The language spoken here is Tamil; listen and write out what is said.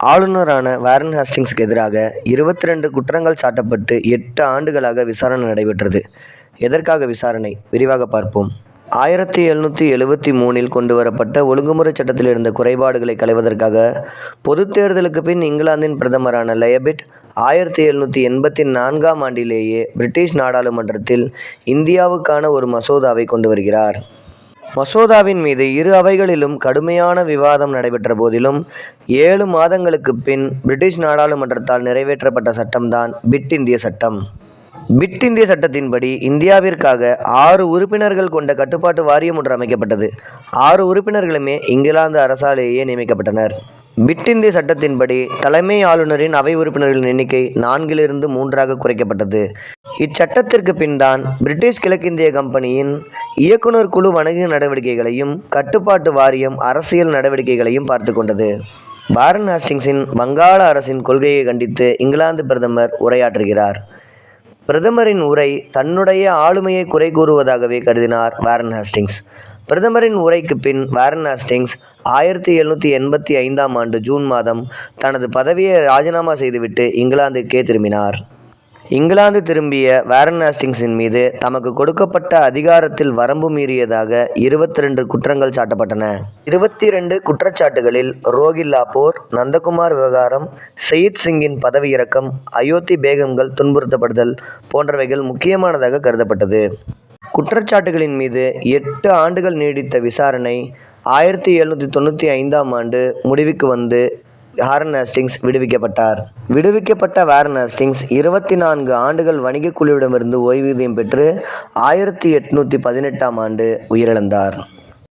ஆளுநரான வாரன் ஹேஸ்டிங்ஸுக்கு எதிராக 22 குற்றங்கள் சாட்டப்பட்டு 8 ஆண்டுகளாக விசாரணை நடைபெற்றது. எதற்காக விசாரணை? விரிவாக பார்ப்போம். 1773 கொண்டுவரப்பட்ட ஒழுங்குமுறை சட்டத்தில் இருந்த குறைபாடுகளை களைவதற்காக பொதுத் தேர்தலுக்கு பின் இங்கிலாந்தின் பிரதமரான லயபிட் 1784 ஆண்டிலேயே பிரிட்டிஷ் நாடாளுமன்றத்தில் இந்தியாவுக்கான ஒரு மசோதாவை கொண்டு வருகிறார். மசோதாவின் மீது இரு அவைகளிலும் கடுமையான விவாதம் நடைபெற்ற போதிலும் 7 மாதங்களுக்கு பின் பிரிட்டிஷ் நாடாளுமன்றத்தால் நிறைவேற்றப்பட்ட சட்டம்தான் பிட் இந்திய சட்டம். பிட் இந்திய சட்டத்தின்படி இந்தியாவிற்காக 6 உறுப்பினர்கள் கொண்ட கட்டுப்பாட்டு வாரியம் ஒன்று அமைக்கப்பட்டது. 6 உறுப்பினர்களுமே இங்கிலாந்து அரசாலேயே நியமிக்கப்பட்டனர். பிட் இந்திய சட்டத்தின்படி தலைமை ஆளுநரின் அவை உறுப்பினர்களின் எண்ணிக்கை 4லிருந்து 3ஆக குறைக்கப்பட்டது. இச்சட்டத்திற்கு பின்தான் பிரிட்டிஷ் கிழக்கிந்திய கம்பெனியின் இயக்குனர் குழு வணிக நடவடிக்கைகளையும் கட்டுப்பாட்டு வாரியம் அரசியல் நடவடிக்கைகளையும் பார்த்து கொண்டது. வாரன் ஹேஸ்டிங்ஸின் வங்காள அரசின் கொள்கையை கண்டித்து இங்கிலாந்து பிரதமர் உரையாற்றுகிறார். பிரதமரின் உரை தன்னுடைய ஆளுமையை குறை கூறுவதாகவே கருதினார் வாரன் ஹேஸ்டிங்ஸ். பிரதமரின் உரைக்கு பின் வாரன் ஹேஸ்டிங்ஸ் 1785 ஆண்டு ஜூன் மாதம் தனது பதவியை ராஜினாமா செய்துவிட்டு இங்கிலாந்துக்கே திரும்பினார். இங்கிலாந்து திரும்பிய வாரன் ஹேஸ்டிங்ஸின் மீது தமக்கு கொடுக்கப்பட்ட அதிகாரத்தில் வரம்பு மீறியதாக 22 குற்றங்கள் சாட்டப்பட்டன. 22 குற்றச்சாட்டுகளில் ரோகில்லா போர், நந்தகுமார் விவகாரம், சயீத் சிங்கின் பதவியிறக்கம், அயோத்தி பேகம்கள் துன்புறுத்தப்படுதல் போன்றவைகள் முக்கியமானதாக கருதப்பட்டது. குற்றச்சாட்டுகளின் மீது 8 ஆண்டுகள் நீடித்த விசாரணை 1795 ஆண்டு முடிவுக்கு வந்து வாரன் ஹேஸ்டிங்ஸ் விடுவிக்கப்பட்டார். விடுவிக்கப்பட்ட வாரன் ஹேஸ்டிங்ஸ் 24 ஆண்டுகள் வணிகக் குழுவிடமிருந்து ஓய்வூதியம் பெற்று 1818 ஆண்டு உயிரிழந்தார்.